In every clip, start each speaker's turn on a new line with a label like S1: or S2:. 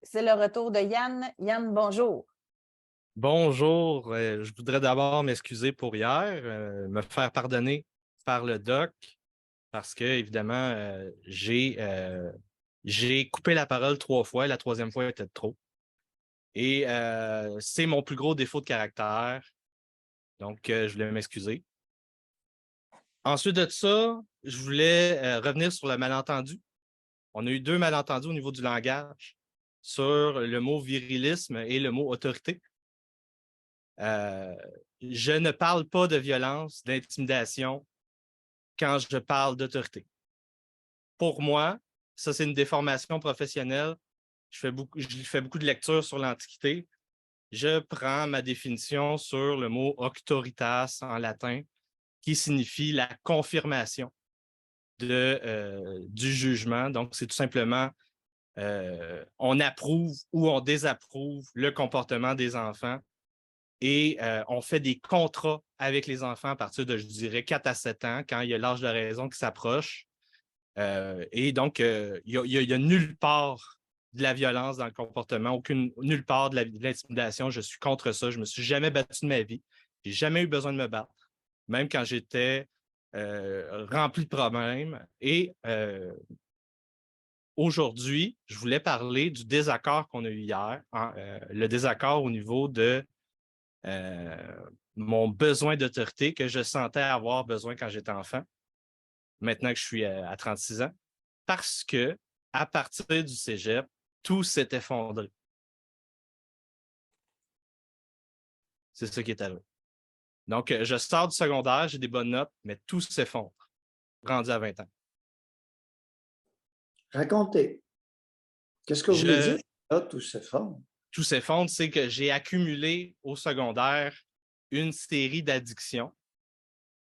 S1: C'est le retour de Yann. Yann, bonjour.
S2: Bonjour, je voudrais d'abord m'excuser pour hier, me faire pardonner par le doc parce que, évidemment, j'ai coupé la parole 3 fois, la troisième fois était de trop. Et c'est mon plus gros défaut de caractère, donc je voulais m'excuser. Ensuite de ça, je voulais revenir sur le malentendu. On a eu deux malentendus au niveau du langage sur le mot virilisme et le mot autorité. Euh, je ne parle pas de violence, d'intimidation quand je parle d'autorité. Pour moi, ça, c'est une déformation professionnelle. Je fais beaucoup de lectures sur l'Antiquité. Je prends ma définition sur le mot auctoritas en latin, qui signifie la confirmation du jugement. Donc, c'est tout simplement on approuve ou on désapprouve le comportement des enfants et on fait des contrats avec les enfants à partir de, je dirais, 4 à 7 ans, quand il y a l'âge de raison qui s'approche. Et donc, il y a nulle part de la violence dans le comportement, nulle part de l'intimidation. Je suis contre ça. Je ne me suis jamais battu de ma vie. Je n'ai jamais eu besoin de me battre, même quand j'étais rempli de problèmes. Et aujourd'hui, je voulais parler du désaccord qu'on a eu hier, le désaccord au niveau de euh, mon besoin d'autorité que je sentais avoir besoin quand j'étais enfant, maintenant que je suis à 36 ans, parce que à partir du cégep, tout s'est effondré. C'est ça qui est arrivé. Donc, je sors du secondaire, j'ai des bonnes notes, mais tout s'effondre, rendu à 20 ans.
S3: Racontez. Qu'est-ce que vous voulez dire?
S2: Je,
S3: Là, tout s'effondre.
S2: tout s'effondre, c'est que j'ai accumulé au secondaire une série d'addictions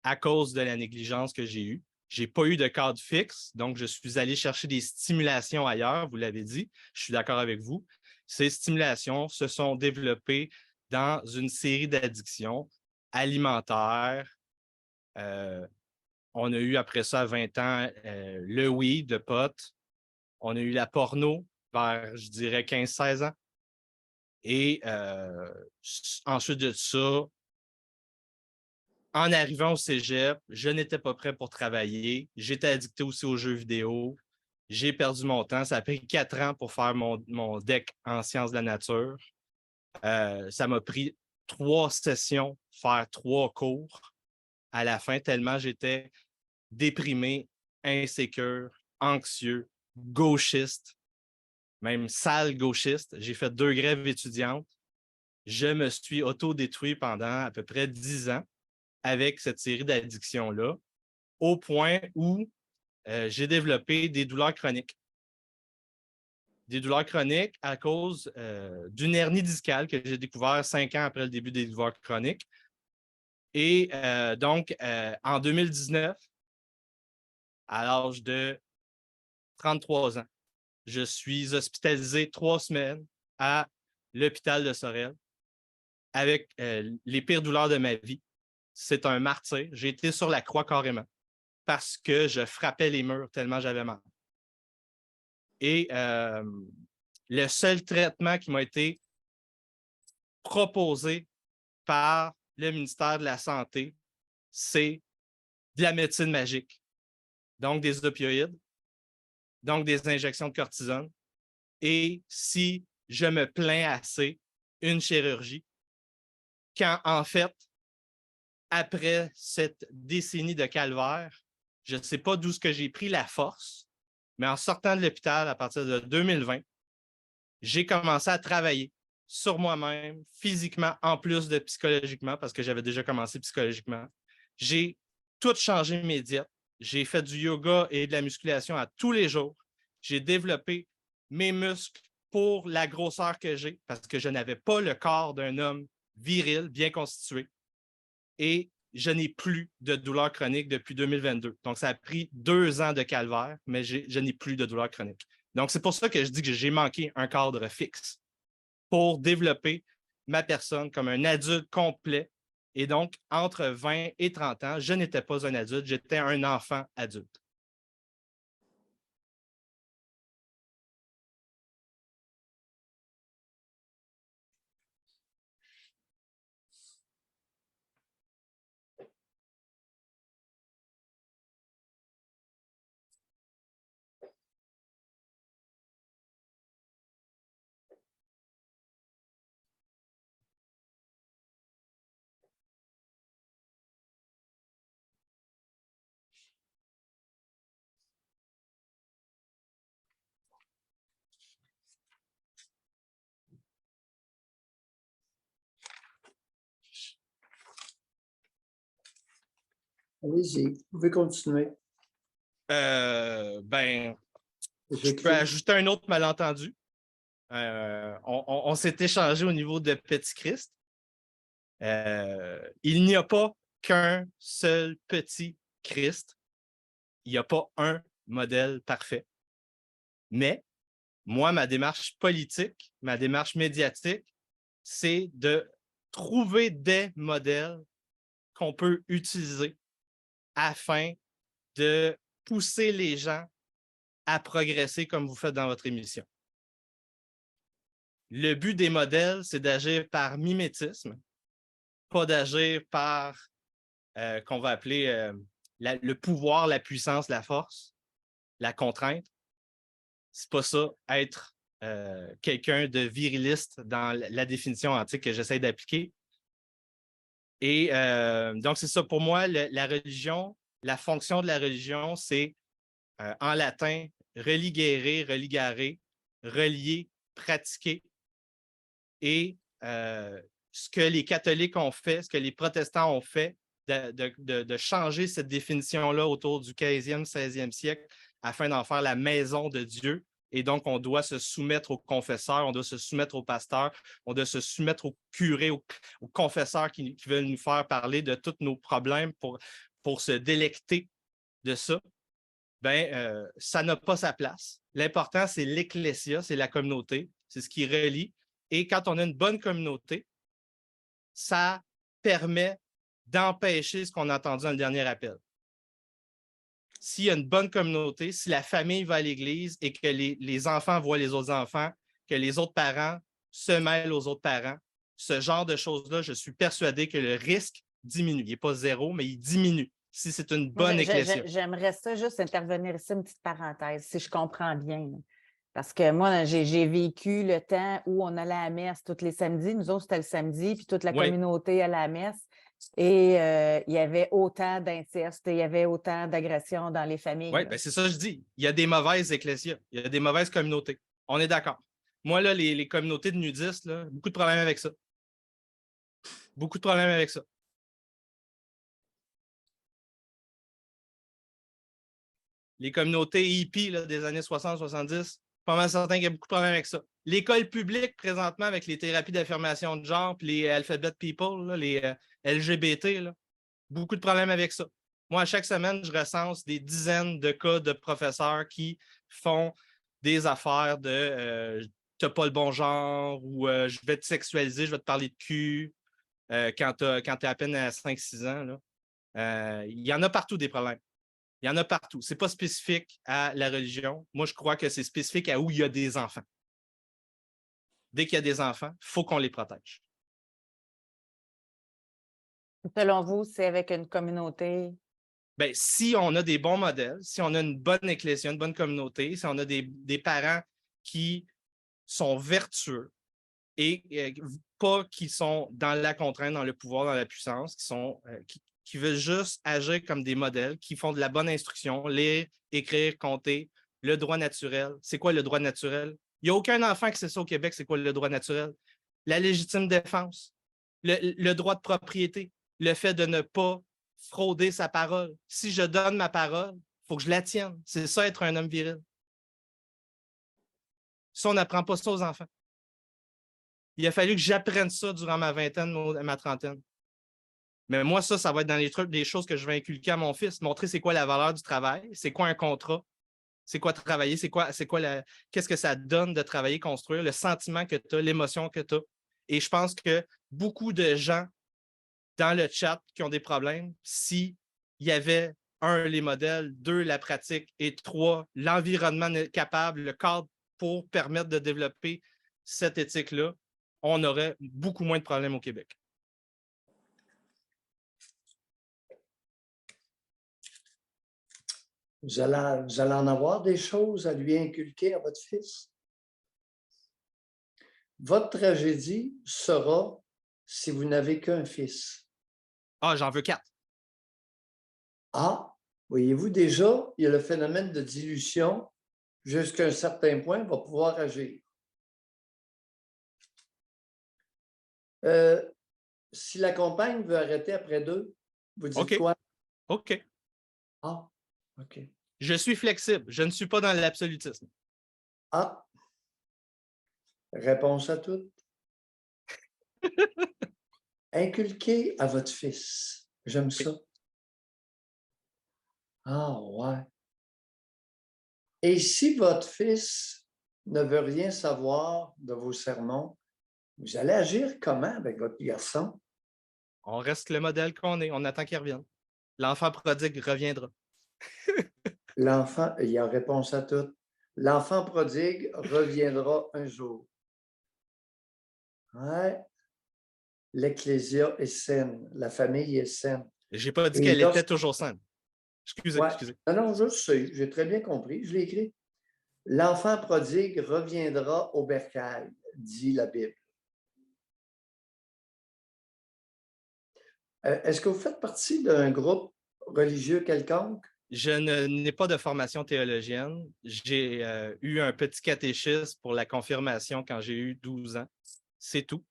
S2: à cause de la négligence que j'ai eue. Je n'ai pas eu de cadre fixe, donc je suis allé chercher des stimulations ailleurs, vous l'avez dit, je suis d'accord avec vous. Ces stimulations se sont développées dans une série d'addictions alimentaires. Euh, on a eu après ça, à 20 ans, le weed, le pot. On a eu la porno vers, je dirais, 15-16 ans. Et ensuite de ça, en arrivant au cégep, je n'étais pas prêt pour travailler. J'étais addicté aussi aux jeux vidéo. J'ai perdu mon temps. Ça a pris 4 ans pour faire mon DEC en sciences de la nature. Ça m'a pris 3 sessions, faire 3 cours à la fin, tellement j'étais déprimé, insécure, anxieux, gauchiste, même sale gauchiste. J'ai fait 2 grèves étudiantes. Je me suis auto-détruit pendant à peu près 10 ans avec cette série d'addictions-là, au point où j'ai développé des douleurs chroniques. Des douleurs chroniques à cause d'une hernie discale que j'ai découvert 5 ans après le début des douleurs chroniques. Et donc, en 2019, à l'âge de 33 ans, je suis hospitalisé 3 semaines à l'hôpital de Sorel avec les pires douleurs de ma vie. C'est un martyr. J'ai été sur la croix carrément parce que je frappais les murs tellement j'avais mal. Et le seul traitement qui m'a été proposé par le ministère de la Santé, c'est de la médecine magique. Donc, des opioïdes, donc des injections de cortisone. Et si je me plains assez, une chirurgie, quand en fait, après cette décennie de calvaire, je ne sais pas d'où ce que j'ai pris la force, mais en sortant de l'hôpital à partir de 2020, j'ai commencé à travailler sur moi-même, physiquement, en plus de psychologiquement, parce que j'avais déjà commencé psychologiquement. J'ai tout changé mes diètes. J'ai fait du yoga et de la musculation à tous les jours. J'ai développé mes muscles pour la grosseur que j'ai, parce que je n'avais pas le corps d'un homme viril, bien constitué. Et je n'ai plus de douleurs chroniques depuis 2022. Donc, ça a pris 2 ans de calvaire, mais je n'ai plus de douleurs chroniques. Donc, c'est pour ça que je dis que j'ai manqué un cadre fixe pour développer ma personne comme un adulte complet. Et donc, entre 20 et 30 ans, je n'étais pas un adulte, j'étais un enfant adulte.
S3: Allez-y, vous pouvez continuer.
S2: Ben, je peux
S3: J'écris.
S2: ajouter un autre malentendu. On s'est échangé au niveau de Petit Christ. Il n'y a pas qu'un seul petit Christ. Il n'y a pas un modèle parfait. Mais moi, ma démarche politique, ma démarche médiatique, c'est de trouver des modèles qu'on peut utiliser afin de pousser les gens à progresser comme vous faites dans votre émission. Le but des modèles, c'est d'agir par mimétisme, pas d'agir par qu'on va appeler le pouvoir, la puissance, la force, la contrainte. C'est pas ça, être quelqu'un de viriliste dans la définition antique que j'essaie d'appliquer. Et donc, c'est ça pour moi, la religion, la fonction de la religion, c'est en latin, religere, religare, relier, pratiquer. Et ce que les catholiques ont fait, ce que les protestants ont fait, de changer cette définition-là autour du 15e, 16e siècle afin d'en faire la maison de Dieu. Et donc, on doit se soumettre aux confesseurs, on doit se soumettre aux pasteurs, on doit se soumettre aux curés, aux confesseurs qui veulent nous faire parler de tous nos problèmes pour se délecter de ça. Ben, ça n'a pas sa place. L'important, c'est l'ecclésia, c'est la communauté, c'est ce qui relie. Et quand on a une bonne communauté, ça permet d'empêcher ce qu'on a entendu dans le dernier appel. S'il y a une bonne communauté, si la famille va à l'église et que les enfants voient les autres enfants, que les autres parents se mêlent aux autres parents, ce genre de choses-là, je suis persuadé que le risque diminue. Il n'est pas zéro, mais il diminue si c'est une bonne ecclésia.
S1: J'aimerais ça juste intervenir ici, une petite parenthèse, si je comprends bien. Parce que moi, j'ai vécu le temps où on allait à la messe tous les samedis. Nous autres, c'était le samedi, puis toute la communauté allait à la messe. Et il y avait autant d'inceste, il y avait autant d'agressions dans les familles.
S2: Oui, ben c'est ça que je dis. Il y a des mauvaises ecclésias, il y a des mauvaises communautés. On est d'accord. Moi, là, les communautés de nudistes, là, beaucoup de problèmes avec ça. Beaucoup de problèmes avec ça. Les communautés hippies là, des années 60-70, pas mal certain qu'il y a beaucoup de problèmes avec ça. L'école publique, présentement, avec les thérapies d'affirmation de genre, puis les alphabet people, là, les LGBT, là, beaucoup de problèmes avec ça. Moi, à chaque semaine, je recense des dizaines de cas de professeurs qui font des affaires de t'as pas le bon genre ou je vais te sexualiser, je vais te parler de cul quand tu es à peine à 5-6 ans. Là. Il y en a partout des problèmes. Il y en a partout. Ce n'est pas spécifique à la religion. Moi, je crois que c'est spécifique à où il y a des enfants. Dès qu'il y a des enfants, il faut qu'on les protège.
S1: Selon vous, c'est avec une communauté?
S2: Bien, si on a des bons modèles, si on a une bonne ecclésia, une bonne communauté, si on a des parents qui sont vertueux et pas qui sont dans la contrainte, dans le pouvoir, dans la puissance, qui veulent juste agir comme des modèles, qui font de la bonne instruction, lire, écrire, compter, le droit naturel. C'est quoi le droit naturel? Il n'y a aucun enfant qui sait ça au Québec, c'est quoi le droit naturel? La légitime défense, le droit de propriété, le fait de ne pas frauder sa parole. Si je donne ma parole, il faut que je la tienne. C'est ça, être un homme viril. Ça, on n'apprend pas ça aux enfants. Il a fallu que j'apprenne ça durant ma vingtaine, ma trentaine. Mais moi, ça va être dans les trucs, des choses que je vais inculquer à mon fils, montrer c'est quoi la valeur du travail, c'est quoi un contrat, c'est quoi travailler, qu'est-ce que ça donne de travailler, construire, le sentiment que tu as, l'émotion que tu as. Et je pense que beaucoup de gens dans le chat qui ont des problèmes, s'il y avait, 1, les modèles, 2, la pratique et 3, l'environnement capable, le cadre pour permettre de développer cette éthique-là, on aurait beaucoup moins de problèmes au Québec.
S3: Vous allez en avoir des choses à lui inculquer à votre fils. Votre tragédie sera si vous n'avez qu'un fils.
S2: Ah, j'en veux 4.
S3: Ah, voyez-vous déjà, il y a le phénomène de dilution. Jusqu'à un certain point, il va pouvoir agir. Si la compagne veut arrêter après 2, vous dites quoi?
S2: OK.
S3: Ah, OK.
S2: Je suis flexible. Je ne suis pas dans l'absolutisme.
S3: Ah, réponse à toutes. Inculquez à votre fils. J'aime ça. Ah, ouais. Et si votre fils ne veut rien savoir de vos sermons, vous allez agir comment avec votre garçon?
S2: On reste le modèle qu'on est. On attend qu'il revienne. L'enfant prodigue reviendra.
S3: L'enfant, il y a réponse à tout. L'enfant prodigue reviendra un jour. Ouais. L'ecclésia est saine. La famille est saine.
S2: Je n'ai pas dit
S3: Et
S2: qu'elle
S3: lorsque-
S2: était toujours saine. Excusez,
S3: Ouais.
S2: excusez.
S3: Non, non, je sais. J'ai très bien compris. Je l'ai écrit. L'enfant prodigue reviendra au bercail, dit la Bible. Est-ce que vous faites partie d'un groupe religieux quelconque?
S2: Je n'ai pas de formation théologienne. J'ai eu un petit catéchisme pour la confirmation quand j'ai eu 12 ans. C'est tout.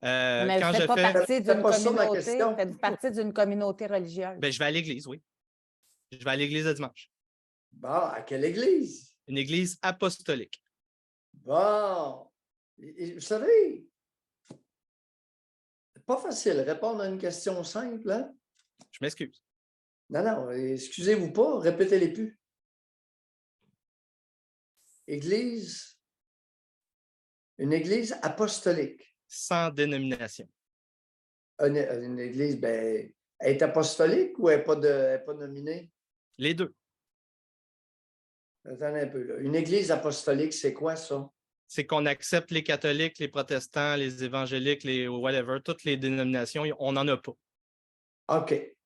S1: Mais vous ne
S2: Quand
S1: faites
S2: je
S1: pas
S2: fais,
S1: partie d'une
S3: pas ça ma
S1: communauté.
S3: question.
S1: Faites partie d'une communauté religieuse.
S2: ben, je vais à l'église, oui. Je vais à l'église le dimanche.
S3: Bon, à quelle église?
S2: Une église apostolique.
S3: Bon, vous savez, c'est pas facile répondre à une question simple, hein?
S2: Je m'excuse.
S3: Non, non, excusez-vous pas, répétez-les plus. Église, une église apostolique.
S2: Sans dénomination.
S3: Une église, ben, elle est apostolique ou elle n'est pas nominée?
S2: Les deux.
S3: Attendez un peu, là. Une église apostolique, c'est quoi ça?
S2: C'est qu'on accepte les catholiques, les protestants, les évangéliques, les whatever, toutes les dénominations, on n'en a pas.
S3: OK.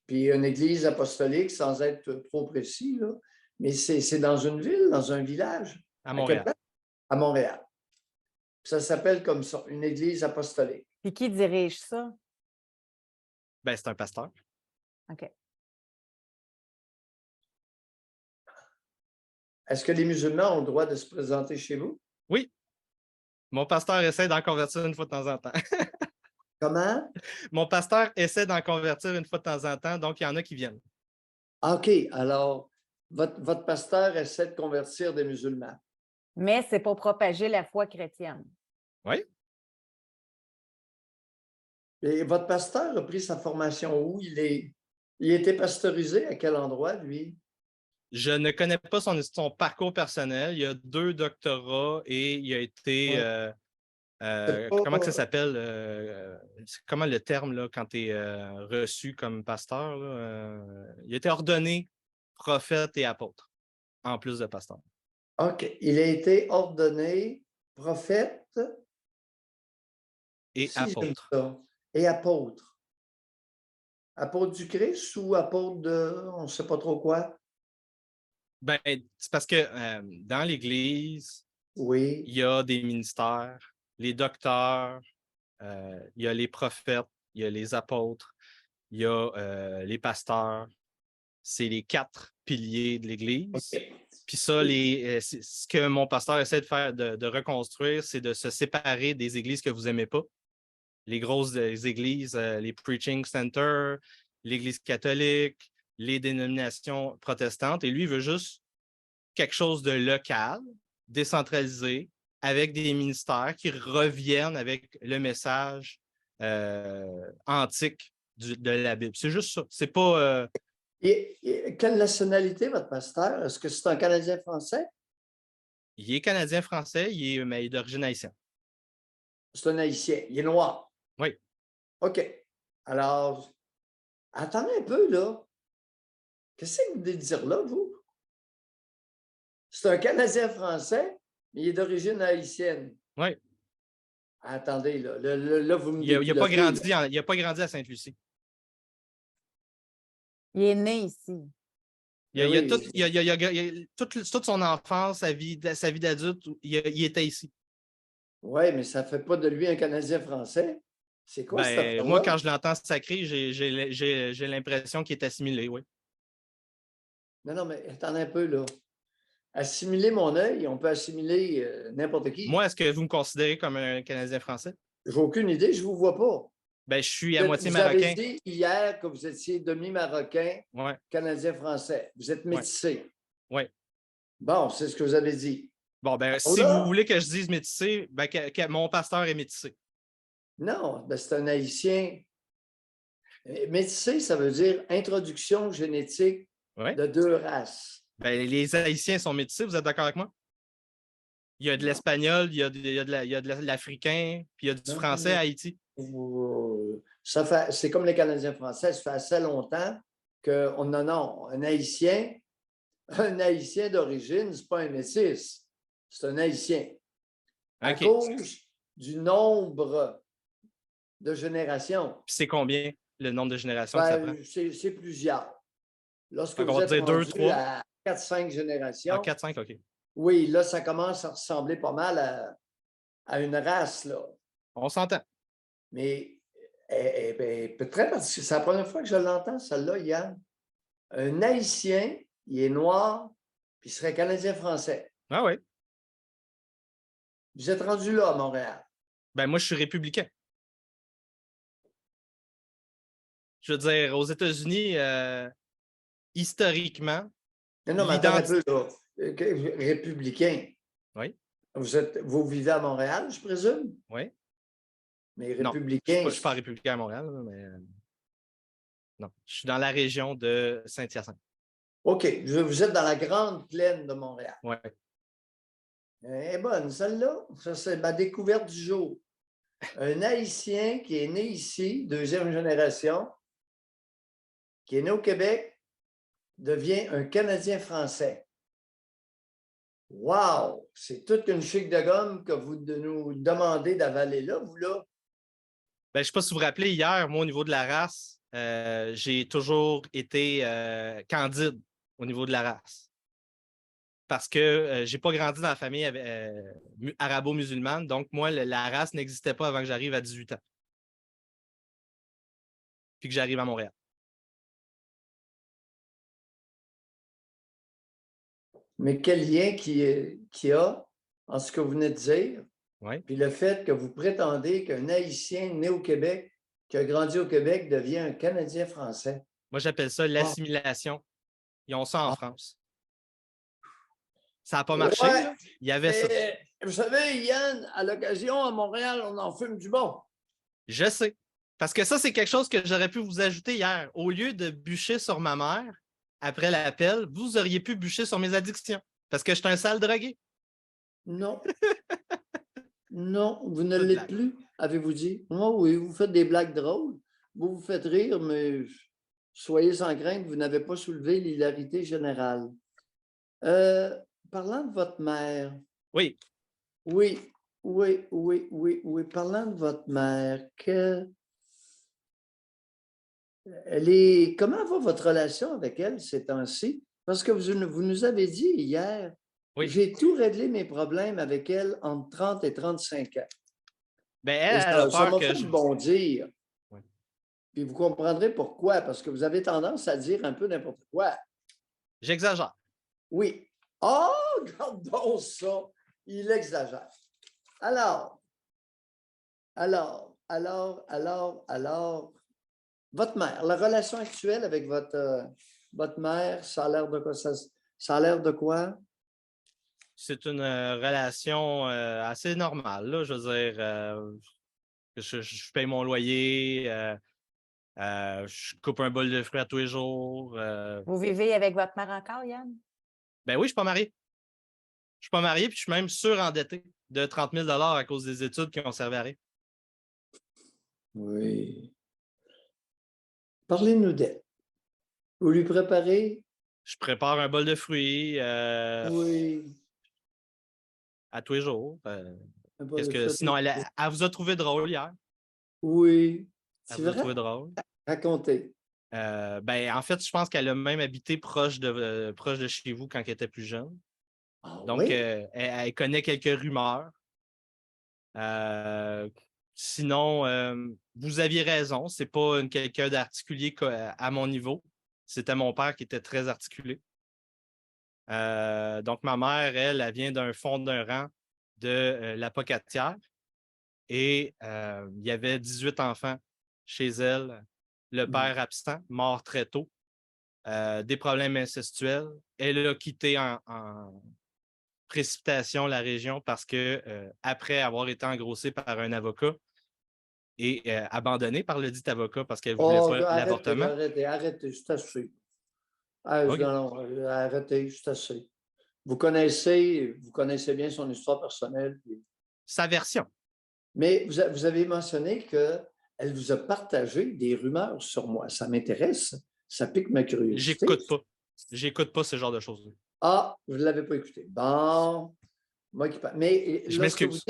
S3: Puis une église apostolique, sans être trop précis, là, mais c'est dans une ville, dans un village?
S2: À Montréal.
S3: quelle place? À Montréal. Ça s'appelle comme ça, une église apostolique.
S1: Puis qui dirige ça?
S2: Ben, c'est un pasteur.
S1: OK.
S3: Est-ce que les musulmans ont le droit de se présenter chez vous?
S2: Oui. Mon pasteur essaie d'en convertir une fois de temps en temps.
S3: Comment?
S2: Mon pasteur essaie d'en convertir une fois de temps en temps, donc il y en a qui viennent.
S3: OK, alors, votre pasteur essaie de convertir des musulmans.
S1: Mais c'est pour propager la foi chrétienne.
S2: Oui.
S3: Et votre pasteur a pris sa formation où? Il a été pasteurisé à quel endroit, lui?
S2: Je ne connais pas son parcours personnel. Il a 2 doctorats et il a été. Comment que ça s'appelle? Comment le terme là, quand tu es reçu comme pasteur? Là, il a été ordonné prophète et apôtre, en plus de pasteur.
S3: OK. Il a été ordonné prophète
S2: Et
S3: si, j'aime
S2: apôtre.
S3: ça. Et apôtre. Apôtre du Christ ou apôtre de on ne sait pas trop quoi?
S2: Ben, c'est parce que dans l'Église,
S3: Oui.
S2: il y a des ministères, les docteurs, il y a les prophètes, il y a les apôtres, il y a les pasteurs. C'est les 4 piliers de l'Église.
S3: OK.
S2: Puis ça, ce que mon pasteur essaie de faire, de reconstruire, c'est de se séparer des églises que vous n'aimez pas. Les grosses églises, les preaching centers, l'Église catholique, les dénominations protestantes. Et lui, il veut juste quelque chose de local, décentralisé, avec des ministères qui reviennent avec le message antique de la Bible. C'est juste ça. C'est pas...
S3: Et quelle nationalité, votre pasteur? Est-ce que c'est un Canadien français?
S2: Il est canadien-français, mais il est d'origine haïtienne.
S3: C'est un Haïtien. Il est noir.
S2: Oui.
S3: OK. Alors, attendez un peu, là. Qu'est-ce que vous voulez dire là, vous? C'est un Canadien français, mais il est d'origine haïtienne.
S2: Oui.
S3: Attendez, là. Là vous me
S2: Il n'a pas,
S3: développez,
S2: pas grandi à Sainte-Lucie.
S1: Il est né ici.
S2: Il a,
S3: Ben
S2: il a
S3: oui.
S2: tout- il a toute son enfance, sa vie d'adulte, il était ici.
S3: Oui, mais ça ne fait pas de lui un Canadien français. C'est quoi cette affaire-là?
S2: Moi, quand je l'entends sacré, j'ai l'impression qu'il est assimilé, oui.
S3: Non, mais attendez un peu, là. Assimiler mon œil, on peut assimiler n'importe qui.
S2: Moi, est-ce que vous me considérez comme un Canadien français?
S3: J'ai aucune idée, je ne vous vois pas.
S2: Ben, je suis à moitié
S3: Vous
S2: marocain.
S3: avez dit hier que vous étiez demi-marocain,
S2: Ouais,
S3: canadien-français. Vous êtes
S2: ouais,
S3: métissé.
S2: ouais.
S3: Bon, c'est ce que vous avez dit.
S2: Bon, ben,
S3: Oh
S2: si vous
S3: là!
S2: voulez que je dise métissé, ben, mon pasteur est métissé.
S3: Non, ben, c'est un Haïtien. Métissé, ça veut dire introduction génétique
S2: Ouais.
S3: de deux races.
S2: Ben, les Haïtiens sont métissés, vous êtes d'accord avec moi? Il y a de
S3: Non.
S2: l'espagnol, il y a de l'africain, puis il y a du
S3: Non,
S2: français à Haïti.
S3: c'est comme les Canadiens français, ça fait assez longtemps que non, un Haïtien d'origine, c'est pas un métis, c'est un Haïtien. À
S2: OK.
S3: cause du nombre de générations.
S2: Puis c'est combien le nombre de générations que ça prend?
S3: C'est plusieurs. Lorsque
S2: Donc, on
S3: vous
S2: va
S3: êtes
S2: dire 2,
S3: rendu
S2: 3.
S3: à 4-5 générations,
S2: Ah, 4, 5, OK.
S3: oui, là, ça commence à ressembler pas mal à une race, là.
S2: On s'entend.
S3: Mais très particulier. C'est la première fois que je l'entends, celle-là, Yann. Un Haïtien, il est noir, puis il serait Canadien-Français.
S2: Ah oui.
S3: Vous êtes rendu là à Montréal.
S2: Ben, moi, je suis républicain. Je veux dire, aux États-Unis, historiquement,
S3: Non, mais attends un peu, là. Républicain.
S2: Oui.
S3: Vous vivez à Montréal, je présume?
S2: Oui.
S3: Mais
S2: Non,
S3: républicain.
S2: je ne suis pas républicain à Montréal, mais non. Je suis dans la région de Saint-Hyacinthe.
S3: OK. Vous êtes dans la grande plaine de Montréal.
S2: Oui.
S3: Elle est bonne, celle-là. Ça, c'est ma découverte du jour. Un Haïtien qui est né ici, deuxième génération, qui est né au Québec, devient un Canadien français. Wow! C'est toute une chic de gomme que vous nous demandez d'avaler là, vous là.
S2: Ben, je ne sais pas si vous vous rappelez, hier, moi, au niveau de la race, j'ai toujours été candide au niveau de la race. Parce que je n'ai pas grandi dans la famille arabo-musulmane. Donc, moi, la race n'existait pas avant que j'arrive à 18 ans. Puis que j'arrive à Montréal.
S3: Mais quel lien qu'il y a en ce que vous venez de dire,
S2: Oui.
S3: puis le fait que vous prétendez qu'un Haïtien né au Québec, qui a grandi au Québec, devient un Canadien français?
S2: Moi, j'appelle ça l'assimilation. Ils ont ça en France. Ça n'a pas marché.
S3: Ouais,
S2: là. Il y avait ça.
S3: vous savez, Yann, à l'occasion, à Montréal, on en fume du bon.
S2: Je sais. Parce que ça, c'est quelque chose que j'aurais pu vous ajouter hier. Au lieu de bûcher sur ma mère, après l'appel, vous auriez pu bûcher sur mes addictions. Parce que je suis un sale drogué.
S3: Non. Non, vous ne l'êtes plus, avez-vous dit? Oh oui, vous faites des blagues drôles. Vous vous faites rire, mais soyez sans crainte, vous n'avez pas soulevé l'hilarité générale. Parlant de votre mère.
S2: Oui.
S3: Oui. Parlant de votre mère, comment va votre relation avec elle ces temps-ci? Parce que vous nous avez dit hier,
S2: Oui.
S3: j'ai tout réglé mes problèmes avec elle entre 30 et 35 ans.
S2: Ben, elle a
S3: ça
S2: peur
S3: m'a
S2: que
S3: fait bondir.
S2: Oui.
S3: Puis vous comprendrez pourquoi, parce que vous avez tendance à dire un peu n'importe quoi.
S2: J'exagère.
S3: Oui. Oh, regarde donc ça. Il exagère. Alors, votre mère, la relation actuelle avec votre mère, ça a l'air de quoi? Ça a l'air de quoi?
S2: C'est une relation assez normale. Là. Je veux dire, je paye mon loyer, je coupe un bol de fruits à tous les jours.
S1: Vous vivez avec votre mère encore, Yann?
S2: Ben oui, je ne suis pas marié. Je ne suis pas marié, puis je suis même surendetté de 30 000 à cause des études qui ont servi à rien.
S3: Oui. Parlez-nous d'elle. Vous lui préparez?
S2: Je prépare un bol de fruits
S3: Oui.
S2: à tous les jours.
S3: Sinon,
S2: Sinon, elle vous a trouvé drôle hier.
S3: Oui.
S2: Elle vous a trouvé drôle.
S3: Racontez.
S2: En fait, je pense qu'elle a même habité proche de chez vous quand elle était plus jeune.
S3: Ah,
S2: Donc,
S3: oui?
S2: elle connaît quelques rumeurs. Sinon, vous aviez raison. C'est pas quelqu'un d'articulé à mon niveau. C'était mon père qui était très articulé. Donc, ma mère, elle vient d'un fond d'un rang de la Pocatière. Et il y avait 18 enfants chez elle, le père absent, mort très tôt, des problèmes incestuels. Elle a quitté en précipitation la région parce que, après avoir été engrossée par un avocat et abandonnée par le dit avocat parce qu'elle ne voulait
S3: Oh,
S2: pas l'avortement.
S3: arrêtez, c'est assez. Ah,
S2: OK.
S3: non, arrêtez, c'est assez. Vous connaissez bien son histoire personnelle.
S2: Sa version.
S3: Mais vous avez mentionné qu'elle vous a partagé des rumeurs sur moi. Ça m'intéresse. Ça pique ma curiosité.
S2: J'écoute pas ce genre de choses.
S3: Ah, vous ne l'avez pas écouté. Bon. Mais
S2: Je m'excuse.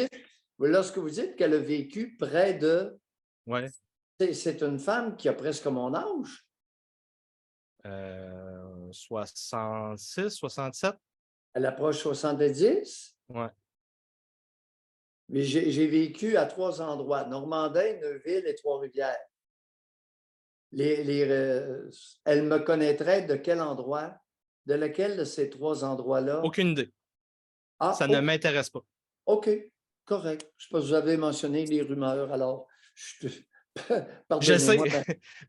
S3: Lorsque vous dites qu'elle a vécu près de...
S2: Ouais.
S3: C'est une femme qui a presque mon âge.
S2: 66, 67.
S3: Elle approche 70.
S2: Ouais.
S3: Mais j'ai vécu à 3 endroits, Normandin, Neuville et Trois-Rivières. Elle me connaîtrait de quel endroit? De lequel de ces 3 endroits-là?
S2: Aucune idée.
S3: Ah,
S2: ça ne m'intéresse pas.
S3: OK, correct. Je sais pas si vous avez mentionné les rumeurs, alors
S2: Je sais.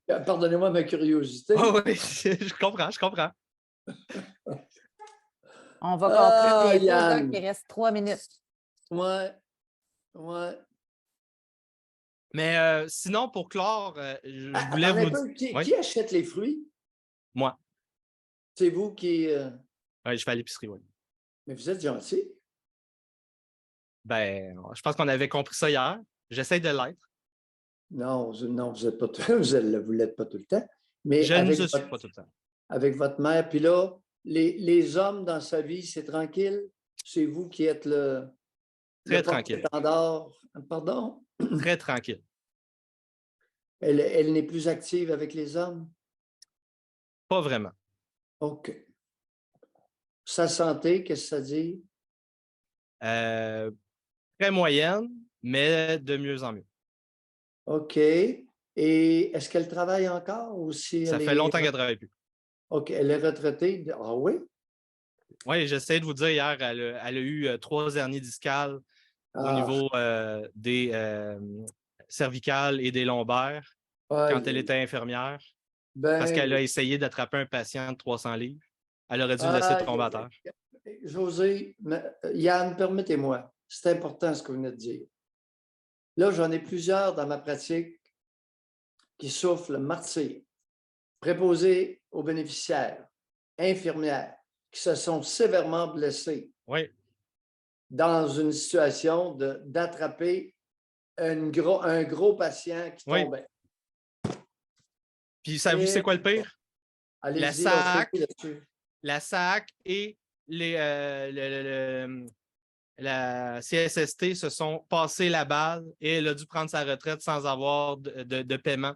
S3: Pardonnez-moi ma curiosité.
S2: Oh, oui, je comprends.
S1: On va conclure bientôt,
S3: Yann.
S1: Doc, il reste 3 minutes.
S3: Ouais.
S2: Mais sinon, pour clore, je voulais vous dire...
S3: Qui achète les fruits?
S2: Moi.
S3: C'est vous qui...
S2: Oui, je vais à l'épicerie, oui.
S3: Mais vous êtes gentil.
S2: Ben, je pense qu'on avait compris ça hier. J'essaie de l'être.
S3: Non, vous n'êtes pas vous l'êtes pas tout le temps. Mais
S2: je ne suis pas tout le temps.
S3: Avec votre mère. Puis là, les hommes dans sa vie, c'est tranquille? C'est vous qui êtes
S2: Très tranquille.
S3: Pardon?
S2: Très tranquille.
S3: Elle n'est plus active avec les hommes?
S2: Pas vraiment.
S3: OK. Sa santé, qu'est-ce que ça dit?
S2: Très moyenne, mais de mieux en mieux.
S3: OK. Et est-ce qu'elle travaille encore ou si
S2: ça fait longtemps qu'elle ne travaille plus.
S3: OK. Elle est retraitée? Ah oui?
S2: Oui, j'essaie de vous dire hier, elle a eu 3 hernies discales au niveau des cervicales et des lombaires quand elle était infirmière. Parce qu'elle a essayé d'attraper un patient de 300 livres. Elle aurait dû le laisser tomber à terre.
S3: José, Yann, permettez-moi. C'est important ce que vous venez de dire. Là, j'en ai plusieurs dans ma pratique qui souffrent le martyre, préposés aux bénéficiaires, infirmières, qui se sont sévèrement blessés dans une situation d'attraper un gros patient qui tombait.
S2: Puis, savez-vous c'est quoi le pire? La SAC et la CSST se sont passés la balle et elle a dû prendre sa retraite sans avoir de paiement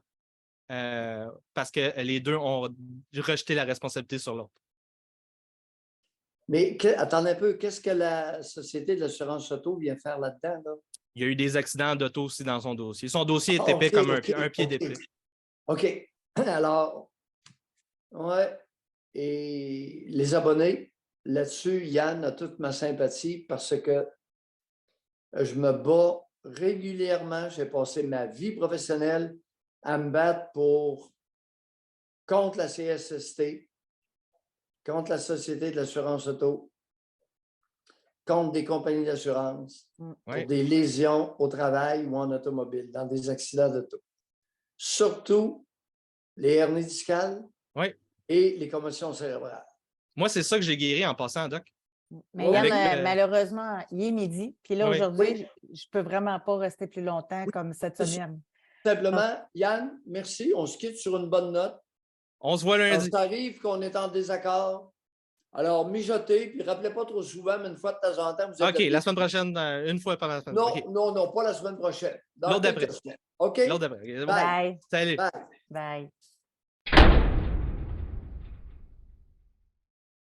S2: parce que les deux ont rejeté la responsabilité sur l'autre.
S3: Mais attendez un peu, qu'est-ce que la Société de l'assurance auto vient faire là-dedans? Là?
S2: Il y a eu des accidents d'auto aussi dans son dossier. Son dossier est épais comme un pied d'épée.
S3: OK. Alors, ouais. Et les abonnés, là-dessus, Yann a toute ma sympathie parce que je me bats régulièrement. J'ai passé ma vie professionnelle à me battre contre la CSST, contre la Société de l'assurance auto, contre des compagnies d'assurance, pour des lésions au travail ou en automobile, dans des accidents d'auto. Surtout les hernies discales et les commotions cérébrales.
S2: Moi, c'est ça que j'ai guéri en passant, Doc.
S1: Mais Yann, malheureusement, il est midi. Puis là, aujourd'hui, je ne peux vraiment pas rester plus longtemps comme cette semaine.
S3: Simplement, Yann, merci. On se quitte sur une bonne note.
S2: On se voit lundi.
S3: Ça arrive qu'on est en désaccord. Alors, mijotez, puis rappelez pas trop souvent, mais une fois de temps en temps, vous êtes...
S2: OK, la semaine prochaine, une fois par la semaine.
S3: Non, pas la semaine prochaine.
S2: L'autre d'après.
S3: OK?
S2: L'autre d'après.
S1: Bye.
S2: Salut.
S3: Bye.
S1: Bye.